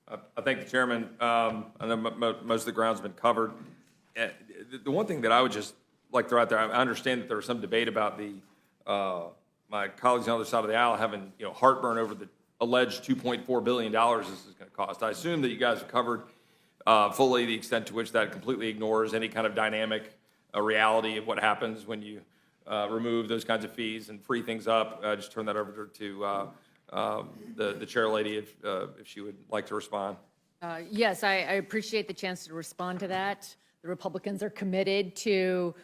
I thank the chairman. I know most of the ground's been covered. The one thing that I would just like to throw out there, I understand that there was some debate about my colleagues on the other side of the aisle having heartburn over the alleged $2.4 billion this is going to cost. I assume that you guys have covered fully the extent to which that completely ignores any kind of dynamic reality of what happens when you remove those kinds of fees and free things up. Just turn that over to the chair lady if she would like to respond. Yes, I appreciate the chance to respond to that. The Republicans are committed to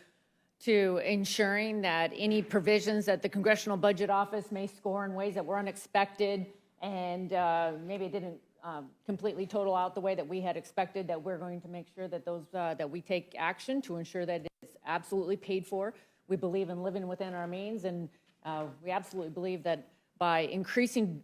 ensuring that any provisions that the Congressional Budget Office may score in ways that were unexpected and maybe it didn't completely total out the way that we had expected, that we're going to make sure that those that we take action to ensure that it's absolutely paid for. We believe in living within our means, and we absolutely believe that by increasing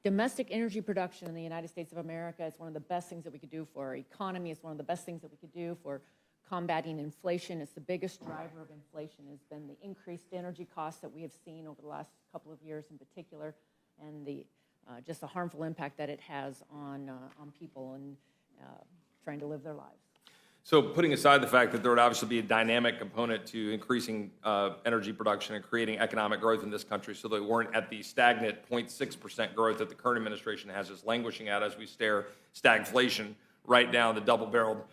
domestic energy production in the United States of America, is one of the best things that we could do for our economy. It's one of the best things that we could do for combating inflation. It's the biggest driver of inflation has been the increased energy costs that we have seen over the last couple of years in particular, and the just the harmful impact that it has on people and trying to live their lives. So putting aside the fact that there would obviously be a dynamic component to increasing energy production and creating economic growth in this country so that we weren't at the stagnant 0.6% growth that the current administration has us languishing at as we stare stagflation right down the double-barreled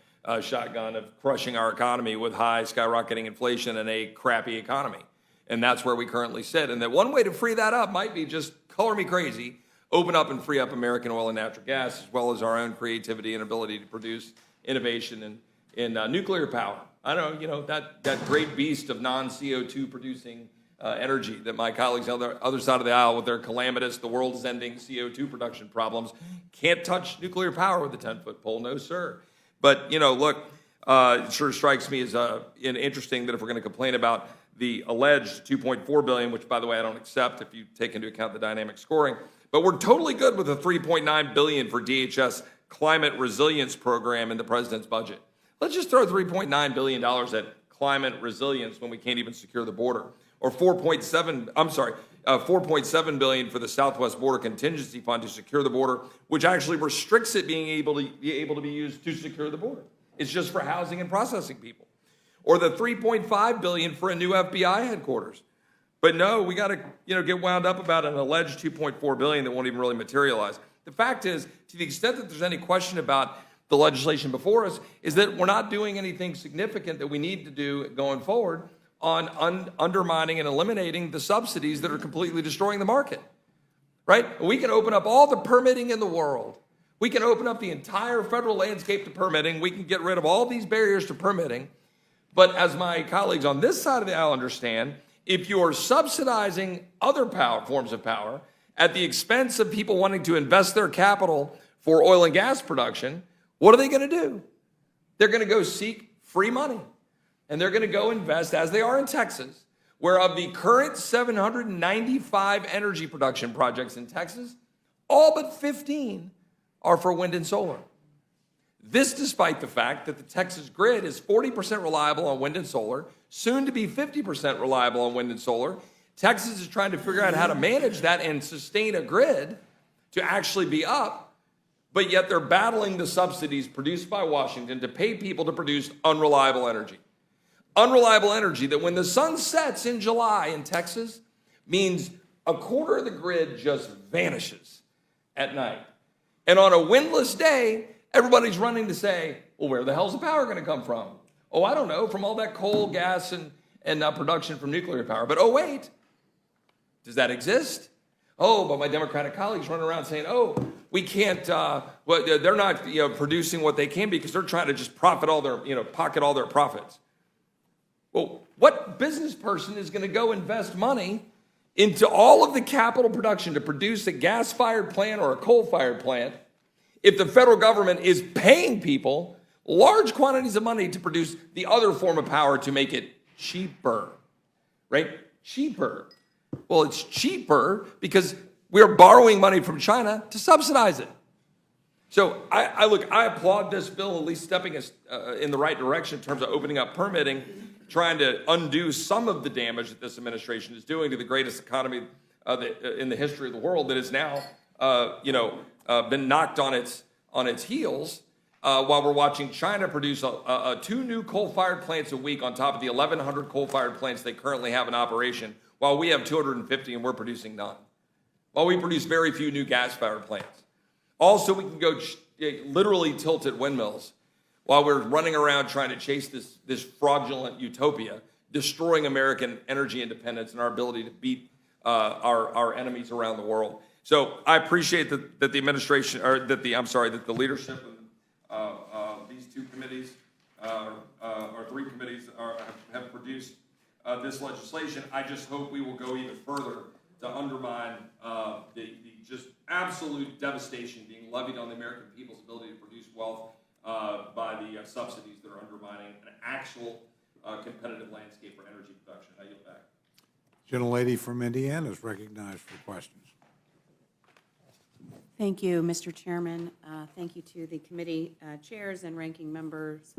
shotgun of crushing our economy with high skyrocketing inflation and a crappy economy. And that's where we currently sit. And that one way to free that up might be just color me crazy, open up and free up American oil and natural gas, as well as our own creativity and ability to produce innovation in nuclear power. I don't know, that great beast of non-CO2 producing energy that my colleagues on the other side of the aisle with their calamitous, the world is ending CO2 production problems can't touch nuclear power with a 10-foot pole, no sir. But, look, it sort of strikes me as interesting that if we're going to complain about the alleged $2.4 billion, which, by the way, I don't accept if you take into account the dynamic scoring, but we're totally good with the $3.9 billion for DHS climate resilience program in the president's budget. Let's just throw $3.9 billion at climate resilience when we can't even secure the border. Or $4.7 billion for the Southwest Border Contingency Fund to secure the border, which actually restricts it being able to be used to secure the border. It's just for housing and processing people. Or the $3.5 billion for a new FBI headquarters. But no, we got to get wound up about an alleged $2.4 billion that won't even really materialize. The fact is, to the extent that there's any question about the legislation before us, is that we're not doing anything significant that we need to do going forward on undermining and eliminating the subsidies that are completely destroying the market, right? We can open up all the permitting in the world. We can open up the entire federal landscape to permitting. We can get rid of all these barriers to permitting. But as my colleagues on this side of the aisle understand, if you're subsidizing other forms of power at the expense of people wanting to invest their capital for oil and gas production, what are they going to do? They're going to go seek free money. And they're going to go invest, as they are in Texas, where of the current 795 energy production projects in Texas, all but 15 are for wind and solar. This despite the fact that the Texas grid is 40% reliable on wind and solar, soon to be 50% reliable on wind and solar. Texas is trying to figure out how to manage that and sustain a grid to actually be up, but yet they're battling the subsidies produced by Washington to pay people to produce unreliable energy. Unreliable energy that when the sun sets in July in Texas means a quarter of the grid just vanishes at night. And on a windless day, everybody's running to say, well, where the hell's the power going to come from? Oh, I don't know, from all that coal, gas, and production from nuclear power. But oh, wait, does that exist? Oh, but my Democratic colleagues run around saying, oh, we can't, they're not producing what they can because they're trying to just pocket all their profits. Well, what business person is going to go invest money into all of the capital production to produce a gas-fired plant or a coal-fired plant if the federal government is paying people large quantities of money to produce the other form of power to make it cheaper, right? Cheaper. Well, it's cheaper because we're borrowing money from China to subsidize it. So I applaud this bill, at least stepping us in the right direction in terms of opening up permitting, trying to undo some of the damage that this administration is doing to the greatest economy in the history of the world that is now, been knocked on its heels while we're watching China produce 2 new coal-fired plants a week on top of the 1,100 coal-fired plants they currently have in operation, while we have 250 and we're producing none. While we produce very few new gas-fired plants. Also, we can go literally tilted windmills while we're running around trying to chase this fraudulent utopia, destroying American energy independence and our ability to beat our enemies around the world. So I appreciate that the administration, or that the leadership and these 2 committees, or 3 committees, have produced this legislation. I just hope we will go even further to undermine the just absolute devastation being levied on the American people's ability to produce wealth by the subsidies that are undermining an actual competitive landscape for energy production. I yield back. Gentlelady from Indiana is recognized for questions. Thank you, Mr. Chairman. Thank you to the committee chairs and ranking members